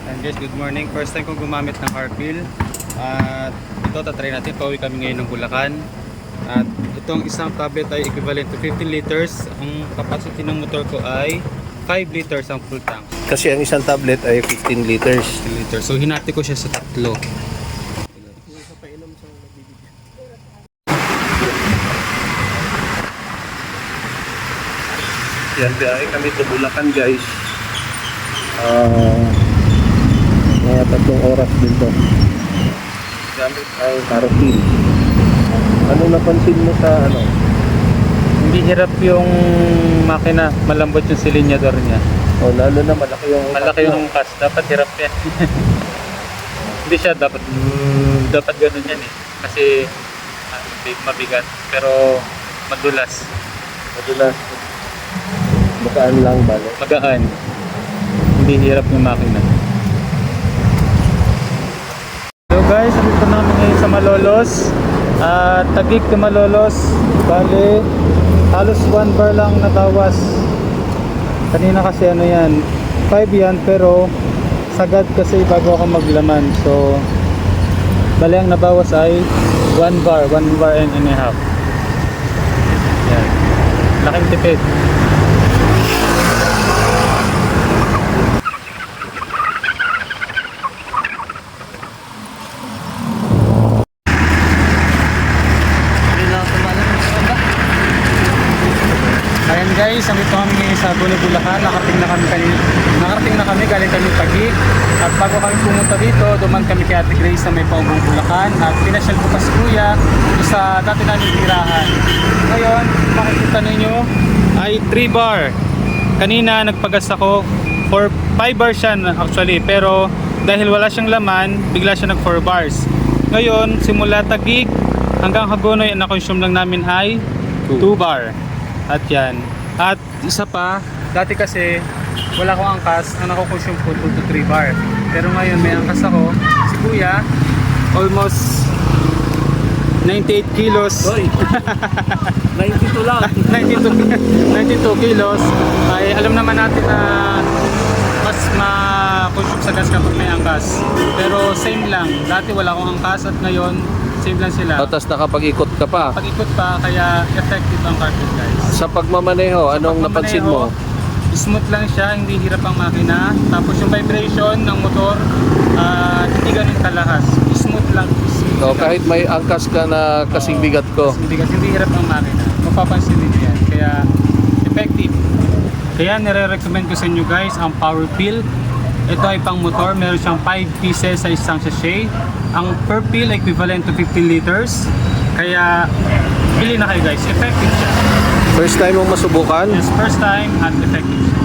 And guys, good morning. First time kong gumamit ng Carpil. At ito, tatry natin. Pauwi kami ngayon ng Bulacan. At itong isang tablet ay equivalent to 15 liters. Ang capacity ng motor ko ay 5 liters ang full tank. Kasi ang isang tablet ay 15 liters. 15 liters. So hinati ko siya sa tatlo. Yan, biyahe kami sa Bulacan, guys. Mga 3 oras din to. Gamit ang Carpil. Ano napansin mo sa ano? Hindi hirap yung makina. Malambot yung silinyador niya. O lalo na malaki yung angkas. Dapat hirap yan. Hindi siya dapat ganun yan eh. Kasi mabigat. Pero madulas. Magaan lang ba? Magaan. Hindi hirap yung makina. Hello guys, nandito namin ngayon sa Malolos. Taguig to Malolos. Bale, halos 1 bar lang natawas. Kanina kasi ano yan, 5 yan pero sagad kasi bago ako maglaman. So, bale ang nabawas ay 1 bar and a half. Yan. Laking tipid. Ayan guys, nandito kami ngayon sa Bulacan. Nakarating na kami galing kami Taguig. At bago kami pumunta dito, duman kami kay Ate Grace na may paubong Bulacan. At pinasyal ko pa si Kuya sa dati namin tirahan. Ngayon, makikita ninyo ay 3 bar. Kanina nagpagas ako for 5 bars siya actually. Pero dahil wala siyang laman, bigla siya nag 4 bars. Ngayon, simula Taguig hanggang Hagonoy, na-consume lang namin ay 2 bar. At yan. At isa pa, dati kasi wala akong angkas, ang nakukonsume ko 2 to 3 bar. Pero ngayon may angkas ako. Si Kuya, almost 98 kilos. Sorry. 92 lang. 92 kilos. Ay alam naman natin na mas ma-consume sa gas kapag may angkas. Pero same lang. Dati wala akong angkas at ngayon same lang sila. Tapos nakapag-ikot ka pa. Pag-ikot pa, kaya effective ang Carpil guys. Sa pagmamaneho, anong napansin mo? Smooth lang siya, hindi hirap ang makina. Tapos yung vibration ng motor, hindi ganun kalahas. Smooth lang. So, kahit may angkas ka na kasing bigat ko. Hindi hirap ang makina. Mapapansin din yan. Kaya effective. Kaya nire-recommend ko sa inyo guys ang Power Pill. Ito ay pang motor. Meron siyang 5 pieces sa isang sachet. Ang per pill equivalent to 15 liters. Kaya bili na kayo guys. Effective siya. First time mong masubukan? Yes, first time at effective siya.